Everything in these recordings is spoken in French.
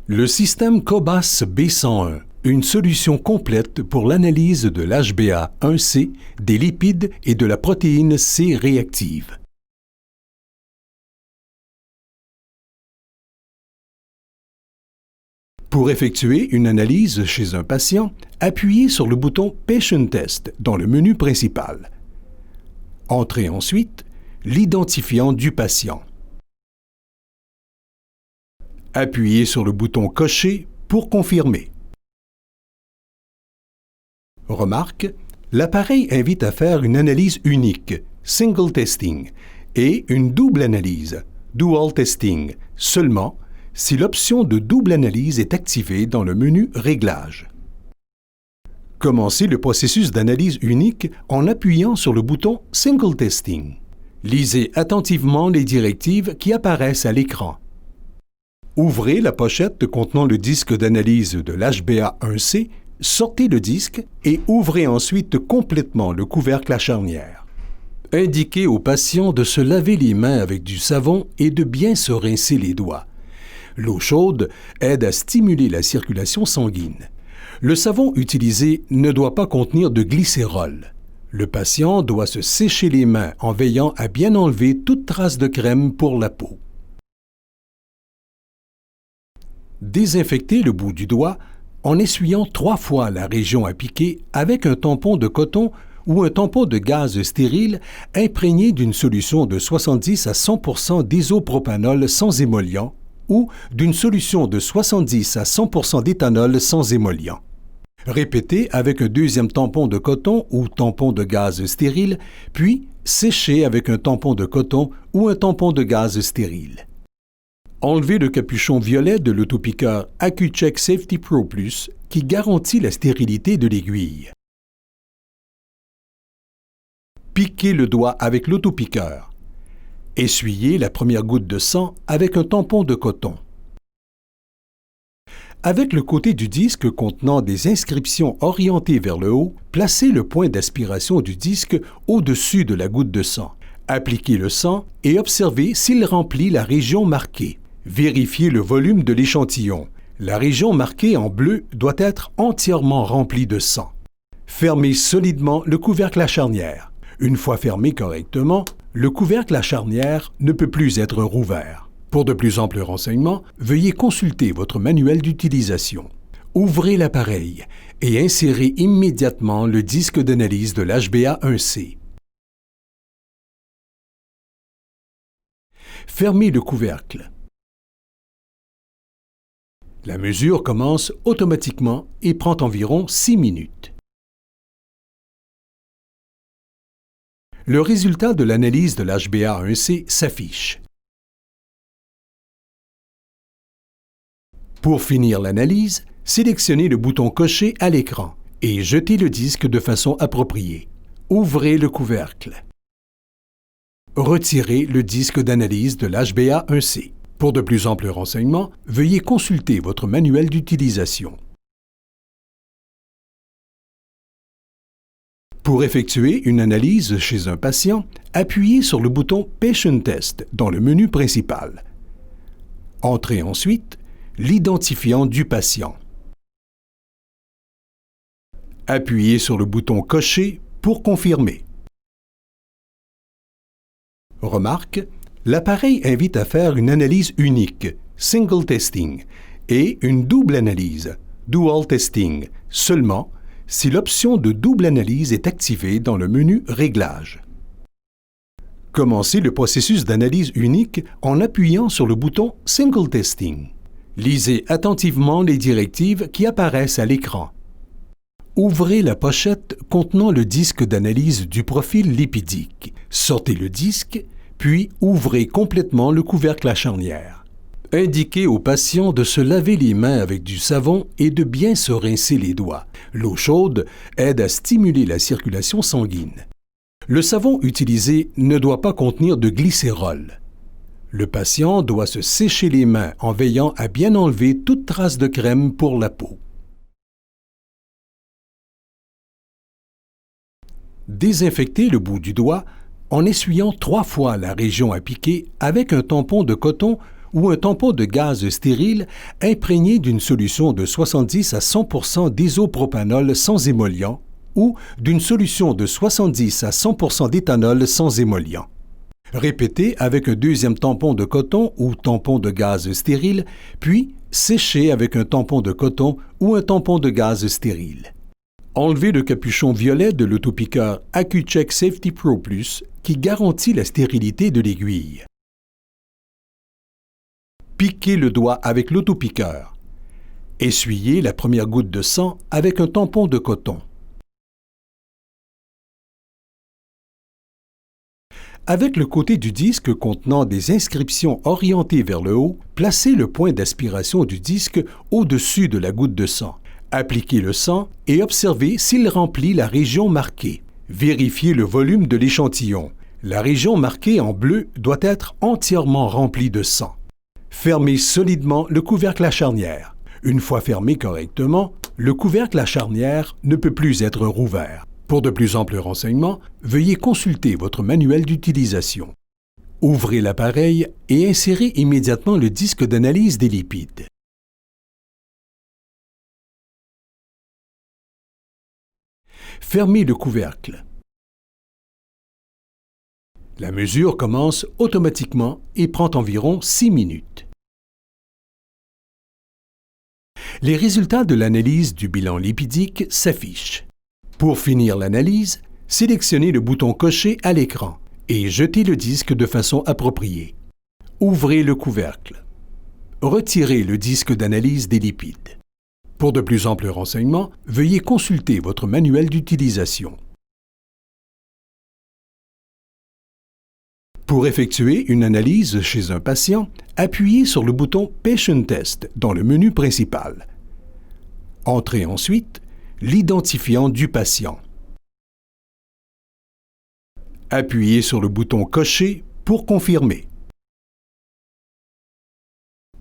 Le système Cobas B101, une solution complète pour l'analyse de l'HbA1c, des lipides et de la protéine C réactive. Pour effectuer une analyse chez un patient, appuyez sur le bouton Patient Test dans le menu principal. Entrez ensuite l'identifiant du patient. Appuyez sur le bouton Cocher pour confirmer. Remarque, l'appareil invite à faire une analyse unique, Single Testing, et une double analyse, Dual Testing, seulement si l'option de double analyse est activée dans le menu Réglages. Commencez le processus d'analyse unique en appuyant sur le bouton Single Testing. Lisez attentivement les directives qui apparaissent à l'écran. Ouvrez la pochette contenant le disque d'analyse de l'HbA1c, sortez le disque et ouvrez ensuite complètement le couvercle à charnière. Indiquez au patient de se laver les mains avec du savon et de bien se rincer les doigts. L'eau chaude aide à stimuler la circulation sanguine. Le savon utilisé ne doit pas contenir de glycérol. Le patient doit se sécher les mains en veillant à bien enlever toute trace de crème pour la peau. Désinfectez le bout du doigt en essuyant 3 fois la région à piquer avec un tampon de coton ou un tampon de gaz stérile imprégné d'une solution de 70 à 100% d'isopropanol sans émollient ou d'une solution de 70 à 100% d'éthanol sans émollient. Répétez avec un deuxième tampon de coton ou tampon de gaz stérile, puis séchez avec un tampon de coton ou un tampon de gaz stérile. Enlevez le capuchon violet de l'autopiqueur Accu-Chek Safety Pro Plus qui garantit la stérilité de l'aiguille. Piquez le doigt avec l'autopiqueur. Essuyez la première goutte de sang avec un tampon de coton. Avec le côté du disque contenant des inscriptions orientées vers le haut, placez le point d'aspiration du disque au-dessus de la goutte de sang. Appliquez le sang et observez s'il remplit la région marquée. Vérifiez le volume de l'échantillon. La région marquée en bleu doit être entièrement remplie de sang. Fermez solidement le couvercle à charnière. Une fois fermé correctement, le couvercle à charnière ne peut plus être rouvert. Pour de plus amples renseignements, veuillez consulter votre manuel d'utilisation. Ouvrez l'appareil et insérez immédiatement le disque d'analyse de l'HbA1c. Fermez le couvercle. La mesure commence automatiquement et prend environ 6 minutes. Le résultat de l'analyse de l'HbA1c s'affiche. Pour finir l'analyse, sélectionnez le bouton Cocher à l'écran et jetez le disque de façon appropriée. Ouvrez le couvercle. Retirez le disque d'analyse de l'HbA1c. Pour de plus amples renseignements, veuillez consulter votre manuel d'utilisation. Pour effectuer une analyse chez un patient, appuyez sur le bouton Patient Test dans le menu principal. Entrez ensuite l'identifiant du patient. Appuyez sur le bouton Cocher pour confirmer. Remarque, l'appareil invite à faire une analyse unique, Single Testing, et une double analyse, Dual Testing, seulement si l'option de double analyse est activée dans le menu Réglages. Commencez le processus d'analyse unique en appuyant sur le bouton Single Testing. Lisez attentivement les directives qui apparaissent à l'écran. Ouvrez la pochette contenant le disque d'analyse du profil lipidique. Sortez le disque, puis ouvrez complètement le couvercle à charnière. Indiquez au patient de se laver les mains avec du savon et de bien se rincer les doigts. L'eau chaude aide à stimuler la circulation sanguine. Le savon utilisé ne doit pas contenir de glycérol. Le patient doit se sécher les mains en veillant à bien enlever toute trace de crème pour la peau. Désinfectez le bout du doigt en essuyant 3 fois la région à piquer avec un tampon de coton ou un tampon de gaz stérile imprégné d'une solution de 70 à 100 d'isopropanol sans émollient ou d'une solution de 70 à 100 d'éthanol sans émollient. Répétez avec un deuxième tampon de coton ou tampon de gaz stérile, puis séchez avec un tampon de coton ou un tampon de gaz stérile. Enlevez le capuchon violet de l'autopiqueur Accu-Chek Safety Pro Plus qui garantit la stérilité de l'aiguille. Piquez le doigt avec l'autopiqueur. Essuyez la première goutte de sang avec un tampon de coton. Avec le côté du disque contenant des inscriptions orientées vers le haut, placez le point d'aspiration du disque au-dessus de la goutte de sang. Appliquez le sang et observez s'il remplit la région marquée. Vérifiez le volume de l'échantillon. La région marquée en bleu doit être entièrement remplie de sang. Fermez solidement le couvercle à charnière. Une fois fermé correctement, le couvercle à charnière ne peut plus être rouvert. Pour de plus amples renseignements, veuillez consulter votre manuel d'utilisation. Ouvrez l'appareil et insérez immédiatement le disque d'analyse des lipides. Fermez le couvercle. La mesure commence automatiquement et prend environ 6 minutes. Les résultats de l'analyse du bilan lipidique s'affichent. Pour finir l'analyse, sélectionnez le bouton coché à l'écran et jetez le disque de façon appropriée. Ouvrez le couvercle. Retirez le disque d'analyse des lipides. Pour de plus amples renseignements, veuillez consulter votre manuel d'utilisation. Pour effectuer une analyse chez un patient, appuyez sur le bouton Patient Test dans le menu principal. Entrez ensuite l'identifiant du patient. Appuyez sur le bouton coché pour confirmer.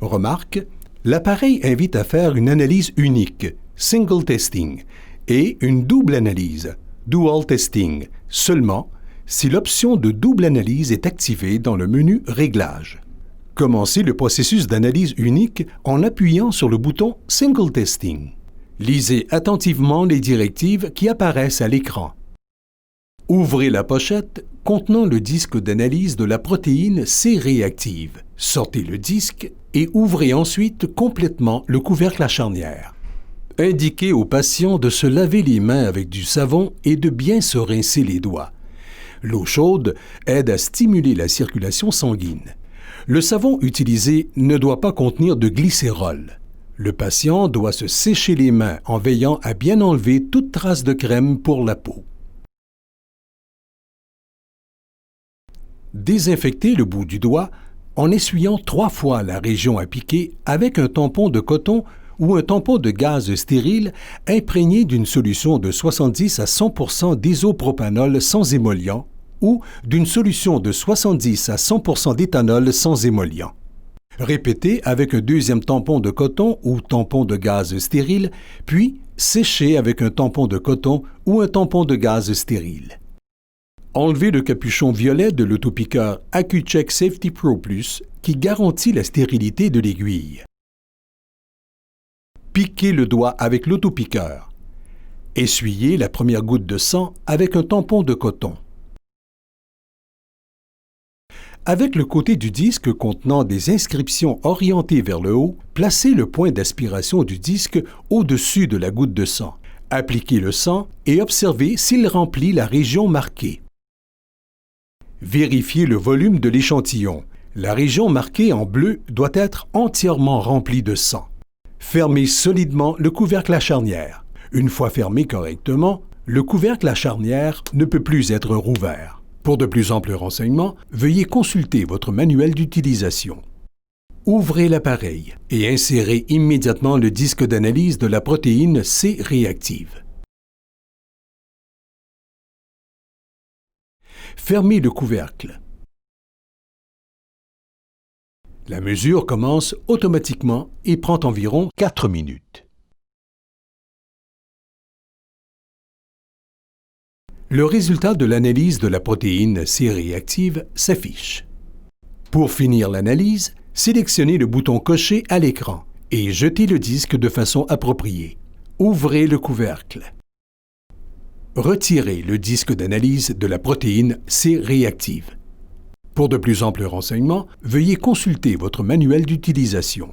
Remarque, l'appareil invite à faire une analyse unique, Single Testing, et une double analyse, Dual Testing, seulement si l'option de double analyse est activée dans le menu Réglages. Commencez le processus d'analyse unique en appuyant sur le bouton Single Testing. Lisez attentivement les directives qui apparaissent à l'écran. Ouvrez la pochette contenant le disque d'analyse de la protéine C-réactive. Sortez le disque et ouvrez ensuite complètement le couvercle à charnière. Indiquez au patient de se laver les mains avec du savon et de bien se rincer les doigts. L'eau chaude aide à stimuler la circulation sanguine. Le savon utilisé ne doit pas contenir de glycérol. Le patient doit se sécher les mains en veillant à bien enlever toute trace de crème pour la peau. Désinfectez le bout du doigt en essuyant 3 fois la région à piquer avec un tampon de coton ou un tampon de gaz stérile imprégné d'une solution de 70 à 100 d'isopropanol sans émollient ou d'une solution de 70 à 100 d'éthanol sans émollient. Répétez avec un deuxième tampon de coton ou tampon de gaz stérile, puis séchez avec un tampon de coton ou un tampon de gaz stérile. Enlevez le capuchon violet de l'autopiqueur Accu-Chek Safety Pro Plus qui garantit la stérilité de l'aiguille. Piquez le doigt avec l'autopiqueur. Essuyez la première goutte de sang avec un tampon de coton. Avec le côté du disque contenant des inscriptions orientées vers le haut, placez le point d'aspiration du disque au-dessus de la goutte de sang. Appliquez le sang et observez s'il remplit la région marquée. Vérifiez le volume de l'échantillon. La région marquée en bleu doit être entièrement remplie de sang. Fermez solidement le couvercle à charnière. Une fois fermé correctement, le couvercle à charnière ne peut plus être rouvert. Pour de plus amples renseignements, veuillez consulter votre manuel d'utilisation. Ouvrez l'appareil et insérez immédiatement le disque d'analyse de la protéine C-réactive. Fermez le couvercle. La mesure commence automatiquement et prend environ 4 minutes. Le résultat de l'analyse de la protéine C-réactive s'affiche. Pour finir l'analyse, sélectionnez le bouton coché à l'écran et jetez le disque de façon appropriée. Ouvrez le couvercle. Retirez le disque d'analyse de la protéine C-réactive. Pour de plus amples renseignements, veuillez consulter votre manuel d'utilisation.